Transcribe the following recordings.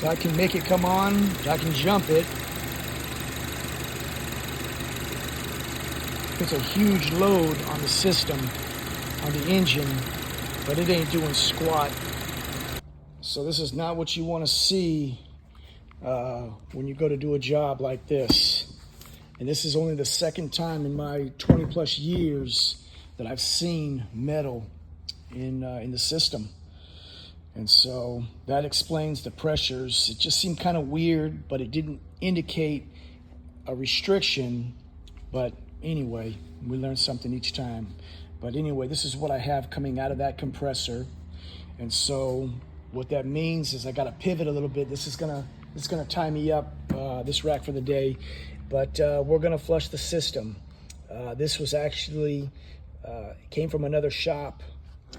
So I can make it come on, I can jump it. It's a huge load on the system, on the engine, but it ain't doing squat. So this is not what you want to see when you go to do a job like this. And this is only the second time in my 20 plus years that I've seen metal in the system. And so that explains the pressures. It just seemed kind of weird, but it didn't indicate a restriction. But anyway, we learn something each time. But anyway, this is what I have coming out of that compressor. And so what that means is I got to pivot a little bit. This is gonna tie me up, this rack for the day. But we're gonna flush the system. This was actually, came from another shop,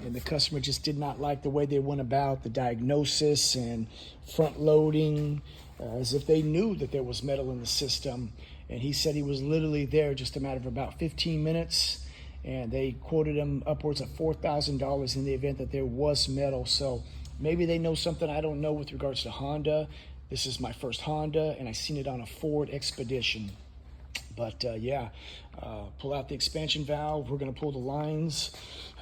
and the customer just did not like the way they went about the diagnosis and front loading, as if they knew that there was metal in the system. And he said he was literally there just a matter of about 15 minutes, and they quoted him upwards of $4,000 in the event that there was metal. So maybe they know something I don't know with regards to Honda. This is my first Honda, and I seen it on a Ford Expedition. But pull out the expansion valve. We're gonna pull the lines.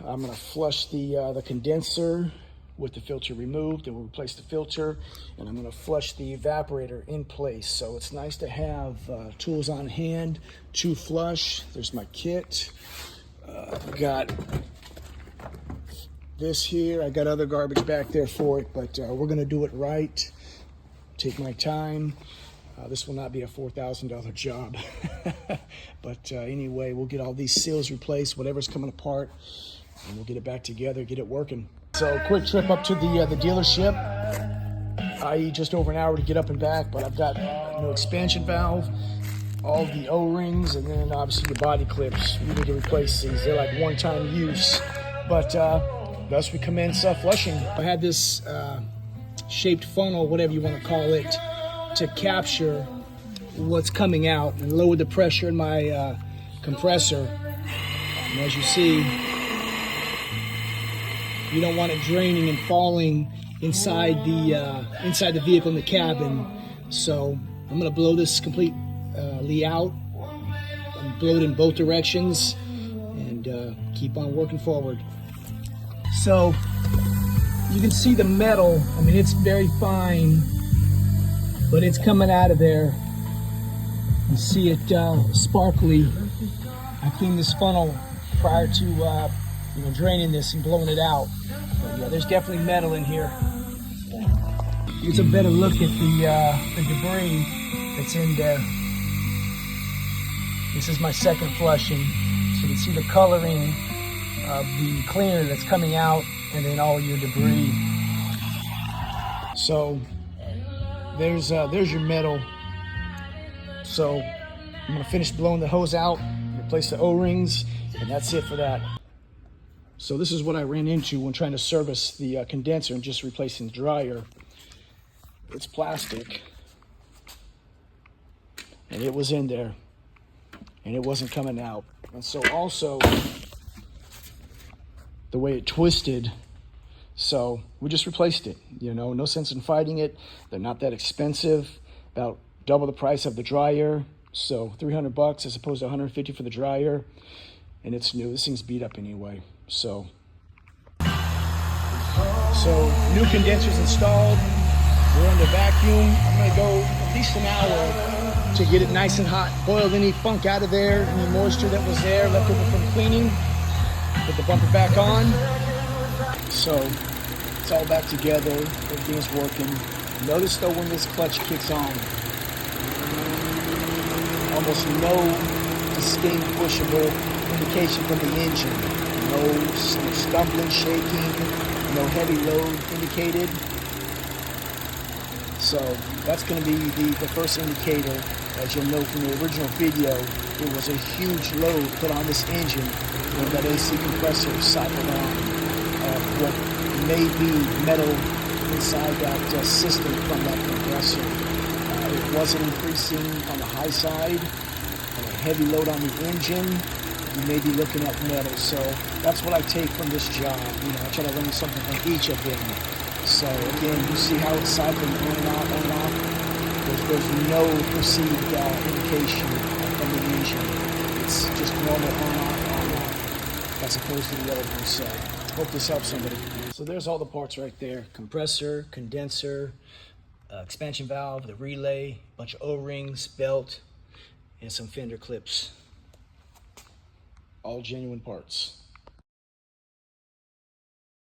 I'm gonna flush the condenser with the filter removed, and we'll replace the filter, and I'm gonna flush the evaporator in place. So it's nice to have tools on hand to flush. There's my kit. I've got this here. I got other garbage back there for it, but we're gonna do it right. Take my time. This will not be a $4,000 job. But anyway, we'll get all these seals replaced, whatever's coming apart, and we'll get it back together, get it working. So quick trip up to the dealership, i.e. just over an hour to get up and back, but I've got a new expansion valve, all the O-rings, and then obviously the body clips. We need to replace these. They're like one-time use. But thus we commence flushing. I had this shaped funnel, whatever you want to call it, to capture what's coming out and lower the pressure in my compressor. And as you see, you don't want it draining and falling inside the vehicle in the cabin. So I'm gonna blow this completely out. I'm blow it in both directions and keep on working forward. So you can see the metal. I mean, it's very fine, but it's coming out of there. You see it sparkly. I cleaned this funnel prior to draining this and blowing it out. But yeah, there's definitely metal in here. Here's a better look at the debris that's in there. This is my second flushing. So you can see the coloring of the cleaner that's coming out, and then all your debris. So there's your metal. So I'm gonna finish blowing the hose out, replace the O-rings, and that's it for that. So this is what I ran into when trying to service the condenser and just replacing the dryer. It's plastic, and it was in there, and it wasn't coming out. And so also the way it twisted, so we just replaced it. No sense in fighting it. They're not that expensive, about double the price of the dryer. So $300 as opposed to $150 for the dryer, and it's new. This thing's beat up anyway. So new condensers installed. We're under vacuum. I'm gonna go at least an hour to get it nice and hot. Boiled any funk out of there, any moisture that was there left over from cleaning. Put the bumper back on. So it's all back together. Everything's working. Notice though when this clutch kicks on, almost no distinguishable indication from the engine. No stumbling, shaking, no heavy load indicated. So that's going to be the first indicator. As you'll know from the original video, it was a huge load put on this engine when that AC compressor cycled on what may be metal inside that system from that compressor. It wasn't increasing on the high side, and a heavy load on the engine, you may be looking at metal. So that's what I take from this job. I try to learn something from each of them. So again, you see how it's cycling on and off, on and off. There's no perceived indication from the engine. It's just normal on, off, as opposed to the other one. So hope this helps somebody. So there's all the parts right there: compressor, condenser, expansion valve, the relay, bunch of O-rings, belt, and some fender clips. All genuine parts.